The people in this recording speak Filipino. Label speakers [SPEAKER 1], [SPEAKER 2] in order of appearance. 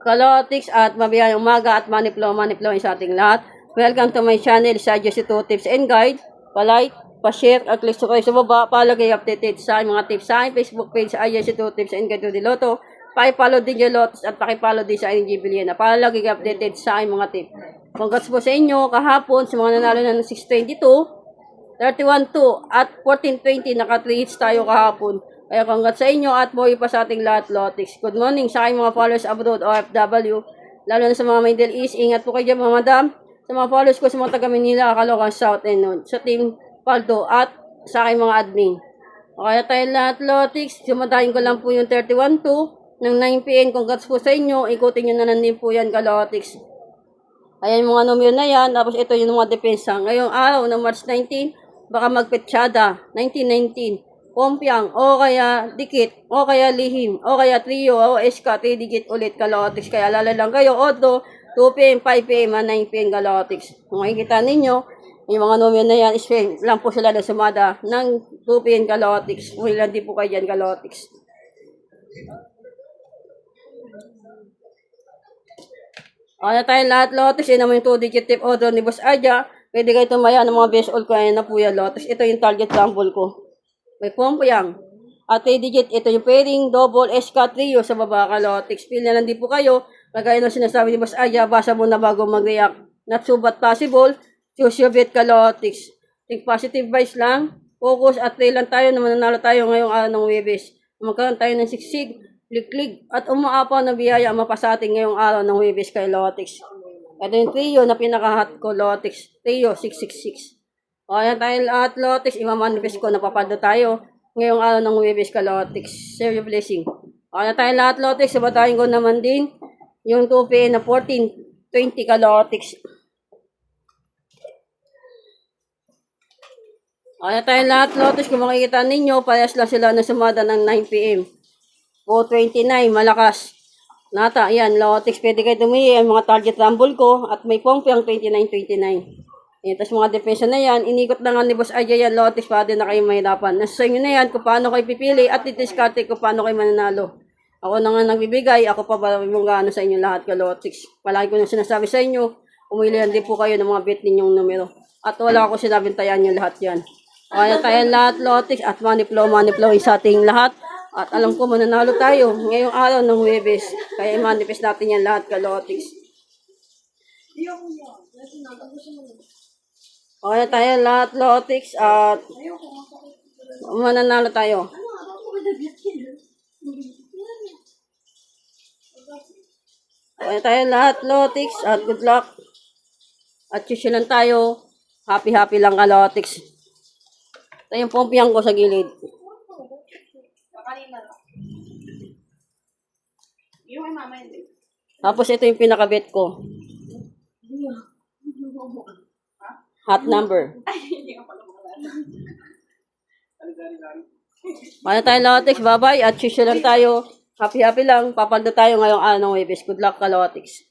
[SPEAKER 1] Kalotics at mabiyayang umaga at maniplo sa ating lahat. Welcome to my channel, sa Jesse 2 Tips and Guide. Pa-like, pa-share at click kayo sa baba para kayo updated sa mga tips sa aking Facebook page sa Jesse 2 Tips and Guide to the Lotto. Paki-follow din yung Lotus at paki-follow din sa ING Biliana para lagi kayo updated sa aking mga tips. Congrats po sa inyo kahapon sa mga nanalo na ng 622, 31-2 at 14-20 naka 3 hits tayo kahapon. Kaya congrats sa inyo at buhay pa sa ating lahat, Lotix. Good morning sa aking mga followers abroad, OFW, lalo na sa mga Middle East. Ingat po kayo dyan mga madam. Sa mga followers ko sa mga taga Manila, Caloocan South and North, sa Team Paldo at sa aking mga admin. Kaya tayo lahat, Lotix. Sumadahin ko lang po yung 31-2 ng 9 PM. Congrats po sa inyo. Ikutin nyo na din po yan, Lotix. Ayan yung mga numero na yan. Tapos ito yung mga depensa. Ngayong araw ng March 19, baka magpetsyada, 1919. Pompiang, o kaya dikit, o kaya lihim, o kaya trio, o SK, 3 digit ulit, Kalotics. Kaya alala lang kayo, Odo, 2 PM, 5 PM, 9 PM, Kalotics. Kung makikita ninyo, yung mga numero na yan, lang po sila na sumada ng 2 PM, Kalotics. Kung ilan din po kayo dyan, Kalotics. Kaya tayo lahat, Lotus. Yan naman yung 2 digit tip order ni Boss Aja. Pwede kayo tumaya ng mga best all ko. Ayan na po yan, Lotus. Ito yung target sample ko. May pompoyang. At 3 digit, ito yung pairing, double, SK, trio sa baba, Kalotics. Pili na lang din po kayo. Kagaya ng sinasabi ni Boss Aya, basa mo na bago mag-react. Not so but possible. Choose your bet, Kalotics. Think positive vibes lang. Focus at play lang tayo na mananalo tayo ngayong araw ng Webes. Magkaroon tayo ng siksig, klik-klik, at umaapaw na biyaya mapasa atin ngayong araw ng Webes, Kalotics. Ito yung trio na pinaka-hot ko, Lotics. Trio, 666. O, ayan tayo lahat, Lotics. Imamanifest ko, napapado tayo. Ngayong araw ng Webes, Kalotics. Share your blessing. O, ayan tayo lahat, Lotics. Sabatayin ko naman din yung 2 PM na 14-20, Kalotics. O, ayan tayo lahat, Lotics. Kung makikita ninyo, parehas lang sila na sumada ng 9 PM. 429, malakas. Nata, ayan, Lotics. Pwede kayo tumihi ang mga target rumble ko at may pompi ang 29-29. Ayan, tapos mga depensa na yan, inikot na nga ni Boss Aja yan, Lotics, para din na kayo mahirapan. Nasa inyo na yan kung paano kayo pipili at itiskarte kung paano kayo mananalo. Ako na nga nagbibigay, ako pa ba mong gaano sa inyo lahat, Lotics. Palagi ko nang sinasabi sa inyo, umilihan din po kayo ng mga bet ninyong numero. At wala ako sinabing tayan nyo lahat yan. Kaya tayo lahat, Lotics, at maniplo sa ating lahat. At alam ko, mananalo tayo ngayong araw ng Huwebes. Kaya i-manifest natin yan lahat, Lotics. Kaya tayo lahat, Lotics, at mananalo tayo. Kaya tayo lahat, Lotics, at good luck. At lang tayo. Happy lang ka, Lotics. Ito yung pompiang ko sa gilid. Tapos ito yung pinakabet ko. Hot number. Kaya tayo, Lotics. Bye-bye. At lang tayo. Happy lang. Papaldo tayo ngayong araw ng Webes. Good luck, Kalotics.